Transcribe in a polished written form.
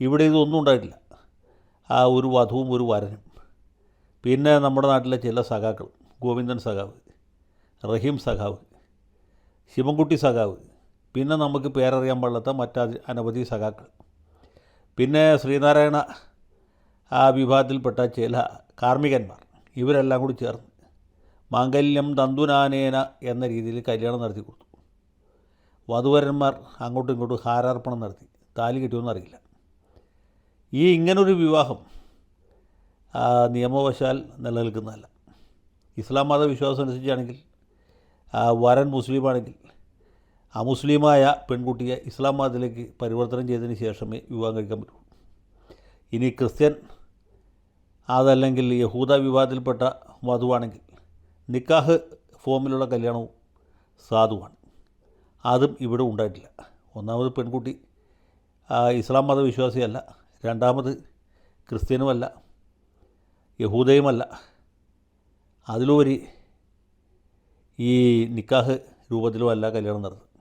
ഇവിടെ ഇതൊന്നും ഉണ്ടായിട്ടില്ല. ആ ഒരു വധുവും ഒരു വരനും. പിന്നെ നമ്മുടെ നാട്ടിലെ ചില സഖാക്കൾ, ഗോവിന്ദൻ സഖാവ്, റഹീം സഖാവ്, ശിവൻകുട്ടി സഖാവ്, പിന്നെ നമുക്ക് പേരറിയാൻ പാടില്ലാത്ത അനവധി സഖാക്കൾ, പിന്നെ ശ്രീനാരായണ ആ വിഭാഗത്തിൽപ്പെട്ട ചില കാർമ്മികന്മാർ, ഇവരെല്ലാം കൂടി ചേർന്ന് മാംഗല്യം തന്തുനാനേന എന്ന രീതിയിൽ കല്യാണം നടത്തി കൊടുത്തു. വധുവരന്മാർ അങ്ങോട്ടും ഇങ്ങോട്ടും ഹാരാർപ്പണം നടത്തി. താലി കിട്ടിയോന്നും അറിയില്ല. ഇങ്ങനൊരു വിവാഹം നിയമവശാൽ നിലനിൽക്കുന്നതല്ല. ഇസ്ലാം മതവിശ്വാസം അനുസരിച്ചാണെങ്കിൽ വരൻ മുസ്ലിമാണെങ്കിൽ അമുസ്ലിമായ പെൺകുട്ടിയെ ഇസ്ലാം മതത്തിലേക്ക് പരിവർത്തനം ചെയ്തതിന് ശേഷമേ വിവാഹം കഴിക്കാൻ പറ്റുള്ളൂ. ഇനി ക്രിസ്ത്യൻ അതല്ലെങ്കിൽ യഹൂദ വിഭാഗത്തിൽപ്പെട്ട വധുവാണെങ്കിൽ നിക്കാഹ് ഫോമിലുള്ള കല്യാണവും സാധുവാണ്. അതും ഇവിടെ ഉണ്ടായിട്ടില്ല. ഒന്നാമത് പെൺകുട്ടി ഇസ്ലാം മതവിശ്വാസിയല്ല, രണ്ടാമത് ക്രിസ്ത്യനുമല്ല, യഹൂദയുമല്ല. അതിലുപരി ഈ നിക്കാഹ് രൂപത്തിലുമല്ല കല്യാണം നടന്നത്.